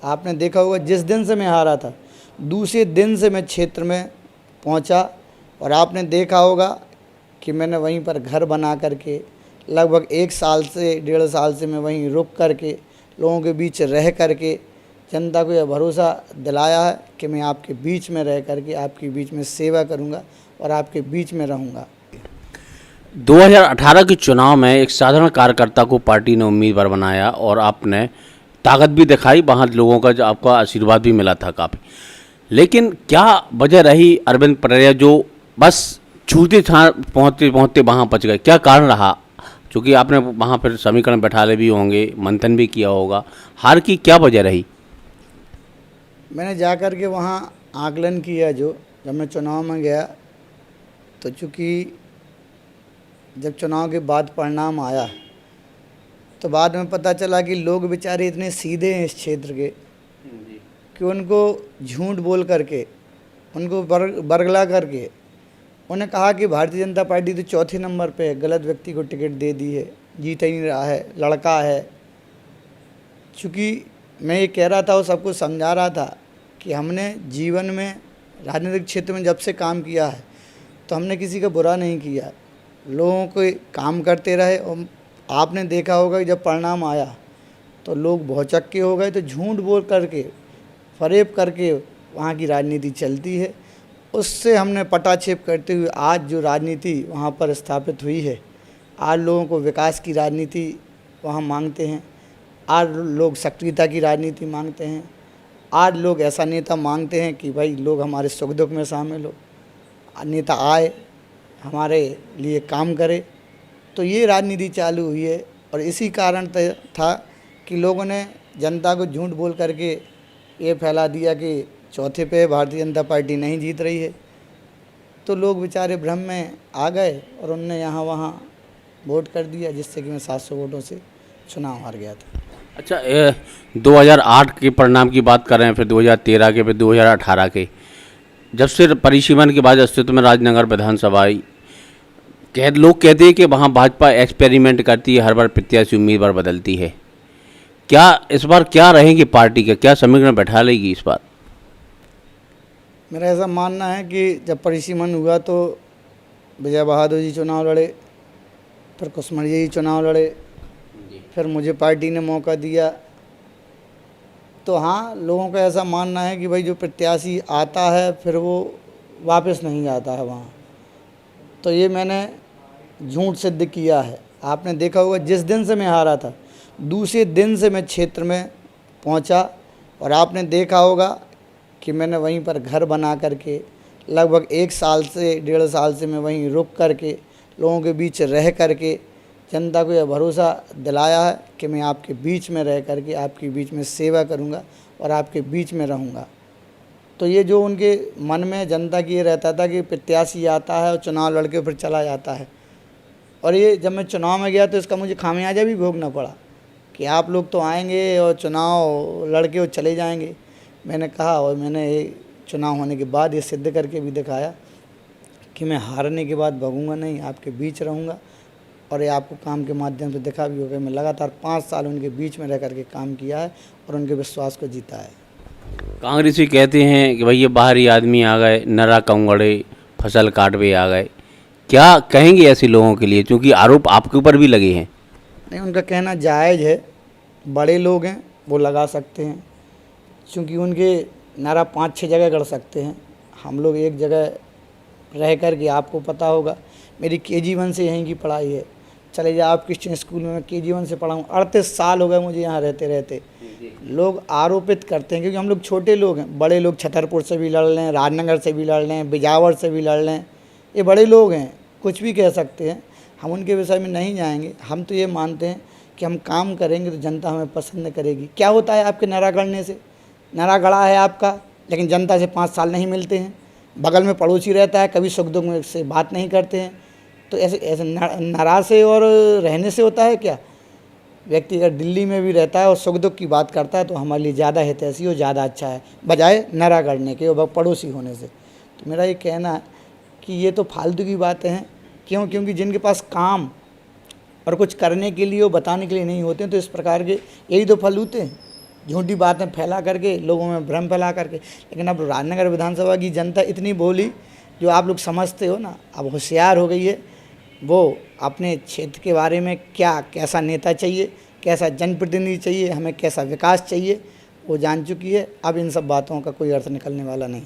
आपने देखा होगा जिस दिन से मैं हारा था, दूसरे दिन से मैं क्षेत्र में पहुंचा और आपने देखा होगा कि मैंने वहीं पर घर बना करके लगभग 1 साल से 1.5 साल से मैं वहीं रुक करके लोगों के बीच रह करके जनता को यह भरोसा दिलाया है कि मैं आपके बीच में रह करके आपके बीच में सेवा करूंगा और आपके बीच में रहूंगा। 2018 के चुनाव में एक साधारण कार्यकर्ता को पार्टी ने उम्मीदवार बनाया और आपने ताकत भी दिखाई, वहाँ लोगों का जो आपका आशीर्वाद भी मिला था काफ़ी। लेकिन क्या वजह रही अरविंद पटरिया जो बस छूते पहुँचते पहुँचते वहाँ पहुँच गए? क्या कारण रहा? क्योंकि आपने वहाँ फिर समीकरण बैठा ले भी होंगे, मंथन भी किया होगा, हार की क्या वजह रही? मैंने जा कर के वहाँ आकलन किया, जब मैं चुनाव में गया तो चूँकि जब चुनाव के बाद परिणाम आया तो बाद में पता चला कि लोग बेचारे इतने सीधे हैं इस क्षेत्र के कि उनको झूठ बोल करके, उनको बरगला करके उन्हें कहा कि भारतीय जनता पार्टी तो चौथे नंबर पे है, गलत व्यक्ति को टिकट दे दी है, जीत ही नहीं रहा है, लड़का है। चूँकि मैं ये कह रहा था और सबको समझा रहा था कि हमने जीवन में राजनीतिक क्षेत्र में जब से काम किया है तो हमने किसी का बुरा नहीं किया, लोगों को काम करते रहे। और आपने देखा होगा कि जब परिणाम आया तो लोग भौचक्के हो गए, तो झूठ बोल करके फरेब करके वहाँ की राजनीति चलती है। उससे हमने पटाक्षेप करते हुए आज जो राजनीति वहाँ पर स्थापित हुई है, आज लोगों को विकास की राजनीति वहाँ मांगते हैं, आज लोग सक्रियता की राजनीति मांगते हैं, आज लोग ऐसा नेता मांगते हैं कि भाई लोग हमारे सुख दुख में शामिल हो, नेता आए हमारे लिए काम करे। तो ये राजनीति चालू हुई है और इसी कारण था कि लोगों ने जनता को झूठ बोल करके ये फैला दिया कि चौथे पे भारतीय जनता पार्टी नहीं जीत रही है। तो लोग बेचारे भ्रम में आ गए और उनने यहाँ वहाँ वोट कर दिया, जिससे कि मैं 700 वोटों से चुनाव हार गया था। अच्छा, 2008 के परिणाम की बात कर रहे हैं, फिर 2013 के, फिर 2018 के, जब से परिसीमन के बाद अस्तित्व में राजनगर विधानसभा आई, लोग कहते हैं कि वहाँ भाजपा एक्सपेरिमेंट करती है, हर बार प्रत्याशी उम्मीदवार बदलती है। क्या इस बार क्या रहेंगे पार्टी का, क्या समीकरण बैठा लेगी इस बार? मेरा ऐसा मानना है कि जब परिसीमन हुआ तो विजय बहादुर जी चुनाव लड़े, फिर कुसमरिया जी चुनाव लड़े, फिर मुझे पार्टी ने मौका दिया। तो हाँ, लोगों का ऐसा मानना है कि भाई जो प्रत्याशी आता है फिर वो वापस नहीं आता है वहाँ। तो ये मैंने झूठ सिद्ध किया है। आपने देखा होगा जिस दिन से मैं हारा था, दूसरे दिन से मैं क्षेत्र में पहुँचा और आपने देखा होगा कि मैंने वहीं पर घर बना करके लगभग 1 साल से 1.5 साल से मैं वहीं रुक करके लोगों के बीच रह करके जनता को यह भरोसा दिलाया है कि मैं आपके बीच में रह करके आपके बीच में सेवा करूंगा और आपके बीच में रहूंगा। तो ये जो उनके मन में जनता की ये रहता था कि प्रत्याशी आता है और चुनाव लड़के फिर चला जाता है, और ये जब मैं चुनाव में गया तो इसका मुझे खामियाजा भी भोगना पड़ा कि आप लोग तो आएंगे और चुनाव लड़के और चले जाएंगे। मैंने कहा और मैंने ये चुनाव होने के बाद ये सिद्ध करके भी दिखाया कि मैं हारने के बाद भगूंगा नहीं, आपके बीच रहूंगा। और ये आपको काम के माध्यम से दिखा भी होगा, मैं लगातार 5 साल उनके बीच में रह करके काम किया है और उनके विश्वास को जीता है। कांग्रेसी कहते हैं कि भाई ये बाहरी आदमी आ गए, नरा कंगड़े फसल काटवे आ गए, क्या कहेंगे ऐसे लोगों के लिए, क्योंकि आरोप आपके ऊपर भी लगे हैं? नहीं, उनका कहना जायज़ है, बड़े लोग हैं वो लगा सकते हैं, क्योंकि उनके नारा 5-6 जगह गढ़ सकते हैं। हम लोग एक जगह रह कर के, आपको पता होगा मेरी KG1 से यहीं की पढ़ाई है, चले जाए आप क्रिश्चियन स्कूल में, मैं KG1 से पढ़ा हूँ। 38 साल हो गए मुझे यहाँ रहते रहते। लोग आरोपित करते हैं क्योंकि हम लोग छोटे लोग हैं, बड़े लोग छतरपुर से भी लड़ लें, राजनगर से भी लड़ लें, बिजावर से भी लड़ लें, ये बड़े लोग हैं, कुछ भी कह सकते हैं। हम उनके विषय में नहीं जाएंगे। हम तो ये मानते हैं कि हम काम करेंगे तो जनता हमें पसंद करेगी। क्या होता है आपके नारा गढ़ने से? नारा गढ़ा है आपका, लेकिन जनता से 5 साल नहीं मिलते हैं, बगल में पड़ोसी रहता है, कभी सुख दुख में से बात नहीं करते हैं। तो ऐसे नाराज़ से और रहने से होता है क्या? व्यक्ति अगर दिल्ली में भी रहता है और सुख दुख की बात करता है तो हमारे लिए ज़्यादा हितैषी और ज़्यादा अच्छा है, बजाय नारा गढ़ने के और पड़ोसी होने से। तो मेरा ये कहना है कि ये तो फालतू की बातें हैं। क्यों? क्योंकि जिनके पास काम और कुछ करने के लिए और बताने के लिए नहीं होते हैं, तो इस प्रकार के यही तो फल होते हैं। झूठी बातें फैला करके, लोगों में भ्रम फैला करके। लेकिन अब राजनगर विधानसभा की जनता इतनी भोली, जो आप लोग समझते हो ना, अब होशियार हो गई है। वो अपने क्षेत्र के बारे में क्या, कैसा नेता चाहिए, कैसा जनप्रतिनिधि चाहिए, हमें कैसा विकास चाहिए, वो जान चुकी है। अब इन सब बातों का कोई अर्थ निकलने वाला नहीं।